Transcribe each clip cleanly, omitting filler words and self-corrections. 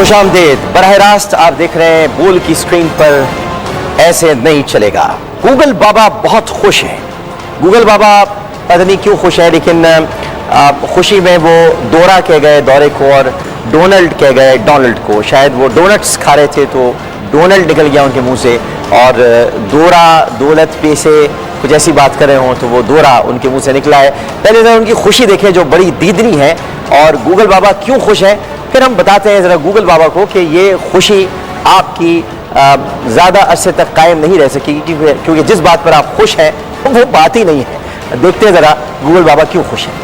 खुशामदीद। बराह रास्त आप देख रहे हैं बोल की स्क्रीन पर। ऐसे नहीं चलेगा। गूगल बाबा बहुत खुश हैं। गूगल बाबा पता नहीं क्यों खुश है, लेकिन खुशी में वो दौरा कह गए दौरे को और डोनाल्ड कह गए डोनाल्ड को। शायद वो डोनट्स खा रहे थे तो डोनाल्ड निकल गया उनके मुंह से, और दौरा दौलत पैसे कुछ ऐसी बात कर रहे हों तो वो दौरा उनके मुंह से निकला है। पहले जरा उनकी खुशी देखें जो बड़ी दीदनी है, और गूगल बाबा क्यों खुश हैं, फिर हम बताते हैं ज़रा गूगल बाबा को कि ये खुशी आपकी ज़्यादा अरसे तक कायम नहीं रह सकेगी, क्योंकि जिस बात पर आप खुश हैं वो बात ही नहीं है। देखते हैं ज़रा गूगल बाबा क्यों खुश हैं।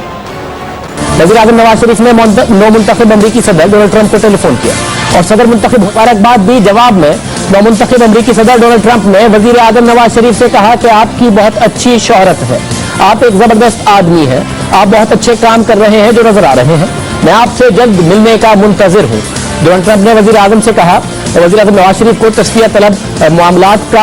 वज़ीर-ए-आज़म नवाज शरीफ ने नौमुंतखब अमरीकी सदर डोनाल्ड ट्रंप को टेलीफोन किया और सदर मुंतखब मुबारकबाद दी। जवाब में नौमुंतखब अमरीकी सदर डोनाल्ड ट्रंप ने वज़ीर-ए-आज़म नवाज शरीफ से कहा कि आपकी बहुत अच्छी शोहरत है, आप एक जबरदस्त आदमी हैं, आप बहुत अच्छे काम कर रहे हैं जो नजर आ रहे हैं, मैं आपसे जल्द मिलने का मुंतजिर हूँ। डोनाल्ड ट्रंप ने वज़ीर-ए-आज़म से कहा, वज़ीर-ए-आज़म नवाज शरीफ को तस्फिया तलब मामलात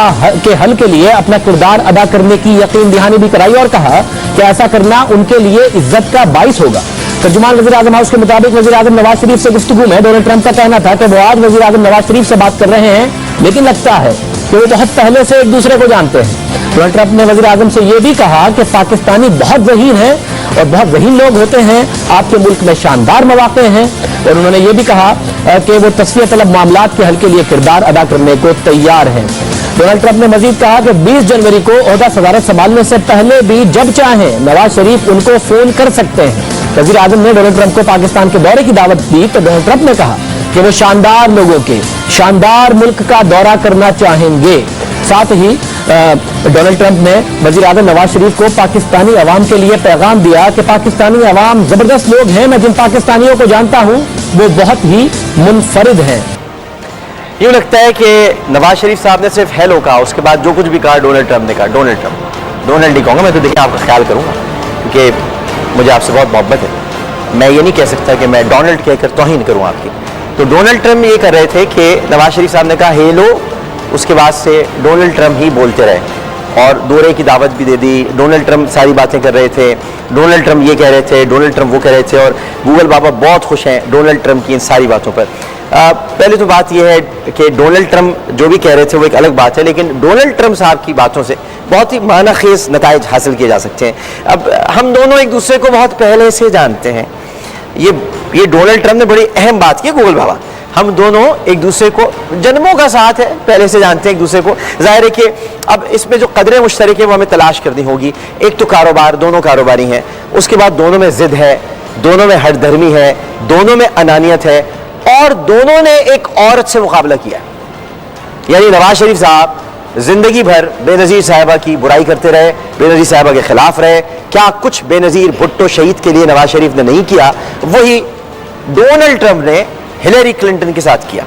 के हल के लिए अपना किरदार अदा करने की यकीन दहानी भी कराई और कहा कि ऐसा करना उनके लिए इज्जत का बाइस होगा। तर्जुमान वज़ीर-ए-आज़म हाउस के मुताबिक वज़ीर-ए-आज़म नवाज शरीफ से गुफ्तगू में डोनाल्ड ट्रंप का कहना था कि वो आज वज़ीर-ए-आज़म नवाज शरीफ से बात कर रहे हैं, लेकिन लगता है कि वो बहुत पहले से एक दूसरे को जानते हैं। डोनाल्ड ट्रंप ने वज़ीर-ए-आज़म से यह भी कहा कि पाकिस्तानी बहुत ज़हीन हैं और बहुत ज़हीन लोग होते हैं, आपके मुल्क में शानदार मौक़े हैं, और उन्होंने ये भी कहा कि वो तस्फिया तलब मामलात के हल के लिए किरदार अदा करने को तैयार हैं। डोनाल्ड ट्रंप ने मजीद कहा कि 20 जनवरी को ओहदा सदारत संभालने से पहले भी जब चाहें नवाज शरीफ उनको फोन कर सकते हैं। वज़ीर-ए-आज़म ने डोनाल्ड ट्रंप को पाकिस्तान के दौरे की दावत दी तो डोनाल्ड ट्रंप ने कहा कि वो शानदार लोगों के शानदार मुल्क का दौरा करना चाहेंगे। साथ ही डोनाल्ड ट्रंप ने वज़ीर-ए-आज़म नवाज शरीफ को पाकिस्तानी अवाम के लिए पैगाम दिया कि पाकिस्तानी अवाम जबरदस्त लोग हैं, मैं जिन पाकिस्तानियों को जानता हूं वो बहुत ही मुनफरिद हैं। यूँ लगता है कि नवाज शरीफ साहब ने सिर्फ हेलो कहा, उसके बाद जो कुछ भी कहा डोनाल्ड ट्रंप ने कहा। डोनाल्ड ही कहूँगा मैं, तो देखिए आपका ख्याल करूँगा क्योंकि मुझे आपसे बहुत मोहब्बत है। मैं ये नहीं कह सकता कि मैं डोनाल्ड कहकर तौहीन करूँ आपकी। तो डोनाल्ड ट्रंप ये कर रहे थे कि नवाज शरीफ साहब ने कहा हेलो, उसके बाद से डोनाल्ड ट्रंप ही बोलते रहे और दौरे की दावत भी दे दी। डोनाल्ड ट्रंप सारी बातें कर रहे थे, डोनाल्ड ट्रंप ये कह रहे थे, डोनाल्ड ट्रंप वो कह रहे थे, और गूगल बाबा बहुत खुश हैं डोनाल्ड ट्रंप की इन सारी बातों पर। पहले तो बात यह है कि डोनाल्ड ट्रंप जो भी कह रहे थे वो एक अलग बात है, लेकिन डोनाल्ड ट्रंप साहब की बातों से बहुत ही मानाखेज नताइज हासिल किए जा सकते हैं। अब हम दोनों एक दूसरे को बहुत पहले से जानते हैं। ये डोनाल्ड ट्रंप ने बड़ी अहम बात की। गूगल बाबा हम दोनों एक दूसरे को जन्मों का साथ है, पहले से जानते हैं एक दूसरे को। जाहिर है कि अब इसमें जो कदरें मुश्तरक है वो हमें तलाश करनी होगी। एक तो कारोबार, दोनों कारोबारी हैं, उसके बाद दोनों में जिद है, दोनों में हठधर्मी है, दोनों में अनानियत है, और दोनों ने एक औरत से मुकाबला किया। यानी नवाज शरीफ साहब जिंदगी भर बेनज़ीर साहिबा की बुराई करते रहे, बेनज़ीर साहिबा के खिलाफ रहे। क्या कुछ बेनज़ीर भुट्टो शहीद के लिए नवाज शरीफ ने नहीं किया, वही डोनाल्ड ट्रंप ने हिलरी क्लिंटन के साथ किया।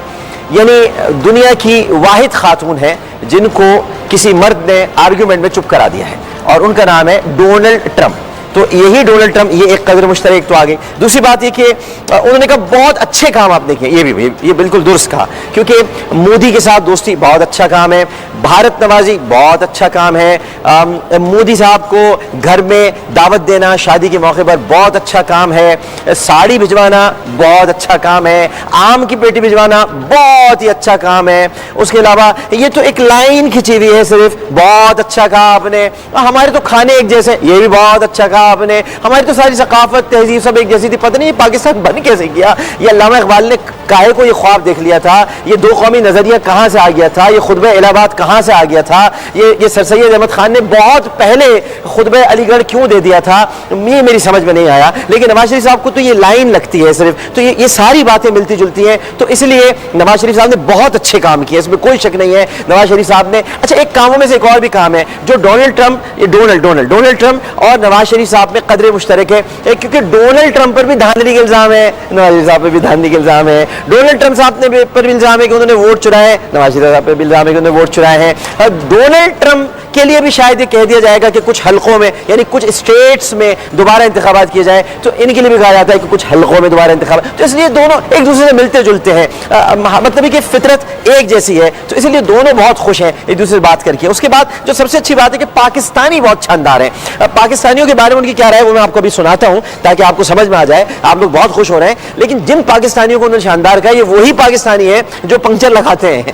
यानी दुनिया की वाहिद खातून है जिनको किसी मर्द ने आर्ग्यूमेंट में चुप करा दिया है, और उनका नाम है डोनाल्ड ट्रंप। तो यही डोनाल्ड ट्रंप, ये एक कदर मुश्तरक तो आ गई। दूसरी बात ये कि उन्होंने कहा बहुत अच्छे काम आपने किए, ये बिल्कुल दुरुस्त कहा, क्योंकि मोदी के साथ दोस्ती बहुत अच्छा काम है, भारत नवाजी बहुत अच्छा काम है, मोदी साहब को घर में दावत देना शादी के मौके पर बहुत अच्छा काम है, साड़ी भिजवाना बहुत अच्छा काम है, आम की पेटी भिजवाना बहुत ही अच्छा काम है। उसके अलावा ये तो एक लाइन खिंची हुई है सिर्फ, बहुत अच्छा कहा आपने। हमारे तो खाने एक जैसे, ये भी बहुत अच्छा कहा आपने। हमारी तो सारी सकाफत तहजीब सब एक जैसी थी, पता नहीं पाकिस्तान बन कैसे गया। ये अल्लामा इकबाल ने काहे को ये ख्वाब देख लिया था, ये दो कौमी नजरिया कहां से आ गया था, ये खुतबा इलाहाबाद कहां से आ गया था, ये सर सैयद अहमद खान ने बहुत पहले खुतबा अलीगढ़ क्यों दे दिया था, ये मेरी समझ में नहीं आया। लेकिन नवाज शरीफ साहब को तो ये लाइन लगती है सिर्फ, तो ये सारी बातें मिलती जुलती हैं। तो इसलिए नवाज शरीफ साहब ने बहुत अच्छे काम किए, इसमें कोई शक नहीं है। नवाज शरीफ साहब ने अच्छा एक कामों में से एक और भी काम है जो डोनाल्ड ट्रंप, ये डोनाल्ड ट्रंप और नवाज शरीफ साहब में कदरे मुश्तरक है, क्योंकि डोनाल्ड ट्रंप पर भी धांधली के इल्जाम है, नवाज शरीफ साहब पर भी धांधली के इल्जाम है। डोनाल्ड ट्रंप साहब ने पर भी इल्जाम है कि उन्होंने वोट चुराए, नवाज शरीफ साहब पर भी इल्जाम है कि उन्होंने वोट चुराए हैं। और डोनाल्ड ट्रंप के लिए भी शायद ये कह दिया जाएगा कि कुछ हलकों में, यानी कुछ स्टेट्स में दोबारा इंतखाबात किए जाए, तो इनके लिए भी कहा जाता है कि कुछ हलकों में दोबारा इंतखाबात। तो इसलिए दोनों एक दूसरे से मिलते जुलते हैं, मतलब कि फितरत एक जैसी है, तो इसलिए दोनों बहुत खुश हैं एक दूसरे से बात करके। उसके बाद जो सबसे अच्छी बात है कि पाकिस्तानी बहुत शानदार हैं। पाकिस्तानियों के बारे में उनकी क्या राय है वो मैं आपको अभी सुनाता हूं ताकि आपको समझ में आ जाए। आप लोग बहुत खुश हो रहे हैं, लेकिन जिन पाकिस्तानियों को उन्होंने शानदार शानदार कहा, ये वही पाकिस्तानी है जो पंक्चर लगाते हैं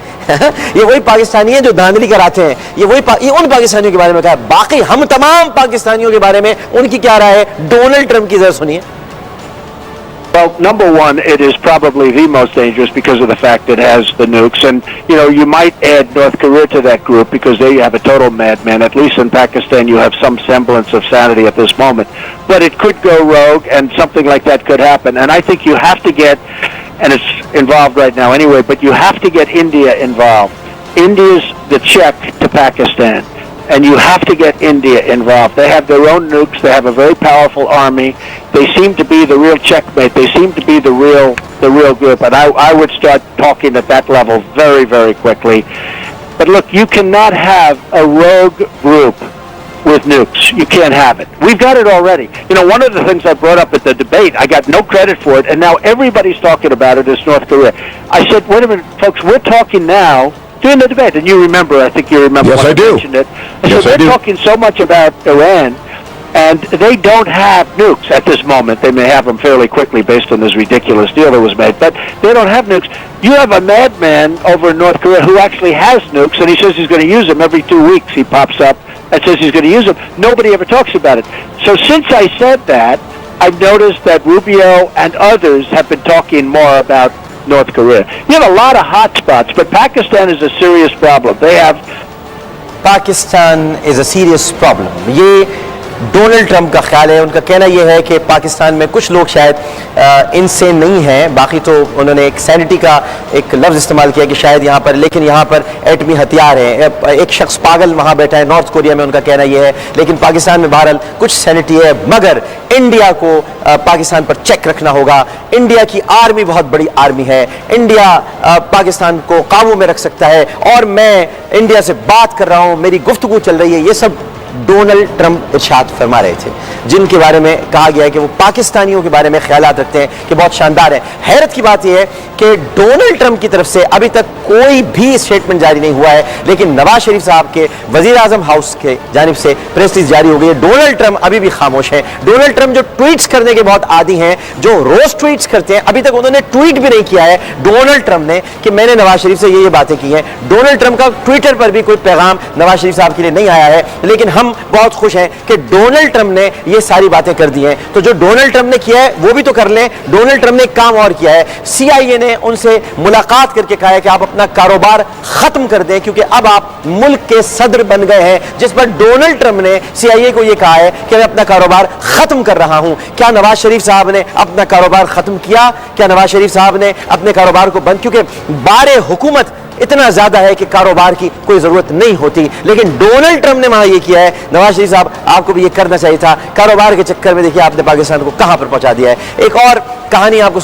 ये वही पाकिस्तानी है जो धांधली कराते हैं, ये उन पाकिस्तानियों के बारे में कहा। बाकी हम तमाम पाकिस्तानियों के बारे में उनकी क्या राय है, डोनाल्ड ट्रंप की जरा सुनिए। Well, number one, it is probably the most dangerous because of the fact it has the nukes. And, you know, you might add North Korea to that group because they have a total madman. At least in Pakistan, you have some semblance of sanity at this moment. But it could go rogue and something like that could happen. And I think you have to get, and it's involved right now anyway, but you have to get India involved. India's the check to Pakistan. And you have to get India involved. They have their own nukes. They have a very powerful army. They seem to be the real checkmate. They seem to be the real group. And I would start talking at that level very, very quickly. But look, you cannot have a rogue group with nukes. You can't have it. We've got it already. You know, one of the things I brought up at the debate, I got no credit for it, and now everybody's talking about it, is North Korea. I said, wait a minute, folks, we're talking now during the debate, and you remember, I think you remember Yes, when I do. mentioned it. I Yes, said, I they're do. talking so much about Iran, and they don't have nukes at this moment. They may have them fairly quickly based on this ridiculous deal that was made, but they don't have nukes. You have a madman over in North Korea who actually has nukes, and he says he's going to use them every 2 weeks. He pops up and says he's going to use them. Nobody ever talks about it. So since I said that, I've noticed that Rubio and others have been talking more about North Korea. You have a lot of hot spots, but Pakistan is a serious problem. They have Pakistan is a serious problem, ये Donald Trump का ख्याल है। उनका कहना यह है कि पाकिस्तान में कुछ लोग शायद इनसे नहीं हैं, बाकी तो उन्होंने एक सैनिटी का एक लफ्ज़ इस्तेमाल किया कि शायद यहाँ पर, लेकिन यहाँ पर एटमी हथियार है, एक शख्स पागल वहाँ बैठा है नॉर्थ कोरिया में, उनका कहना यह है। लेकिन पाकिस्तान में बहरहाल कुछ सैनिटी है, मगर इंडिया को पाकिस्तान पर चेक रखना होगा। इंडिया की आर्मी बहुत बड़ी आर्मी है, इंडिया पाकिस्तान को काबू में रख सकता है, और मैं इंडिया से बात कर रहा हूँ, मेरी गुफ्तगू चल रही है। ये सब डोनाल्ड ट्रंप इरशाद फरमा रहे थे, जिनके बारे में कहा गया है कि वो पाकिस्तानियों के बारे में ख्यालात रखते हैं कि बहुत शानदार है। हैरत की बात यह है कि डोनाल्ड ट्रंप की तरफ से अभी तक कोई भी स्टेटमेंट जारी नहीं हुआ है, लेकिन नवाज शरीफ साहब के वजीर आजम हाउस के जानिब से प्रेस रिलीज जारी हो गई है। डोनाल्ड ट्रंप अभी भी खामोश है। डोनाल्ड ट्रंप जो ट्वीट्स करने के बहुत आदी हैं, जो रोज ट्वीट्स करते हैं, अभी तक उन्होंने ट्वीट भी नहीं किया है डोनाल्ड ट्रंप ने कि मैंने नवाज शरीफ से ये बातें की हैं। डोनाल्ड ट्रंप का ट्विटर पर भी कोई पैगाम नवाज शरीफ साहब के लिए नहीं आया है, लेकिन हम बहुत खुश हैं कि डोनाल्ड ट्रंप ने ये सारी बातें कर दी हैं। तो जो डोनाल्ड ट्रंप ने किया है वो भी तो कर लें। डोनाल्ड ट्रंप ने एक काम और किया है, CIA ने उनसे मुलाकात करके कहा है कि आप अपना कारोबार खत्म कर दें, क्योंकि अब आप मुल्क के सदर बन गए हैं। जिस पर डोनाल्ड ट्रंप ने CIA को यह कहा है कि मैं अपना कारोबार खत्म कर रहा हूं। क्या नवाज शरीफ साहब ने अपना कारोबार खत्म किया? क्या नवाज शरीफ साहब ने अपने कारोबार को बंद, क्योंकि बारे हुकूमत इतना ज्यादा है कि कारोबार की कोई जरूरत नहीं होती, लेकिन डोनाल्ड ट्रंप ने वहां ये किया है। नवाज शरीफ साहब, आपको भी ये करना चाहिए था। कारोबार के चक्कर में देखिए आपने पाकिस्तान को कहां पर पहुंचा दिया है। एक और कहानी आपको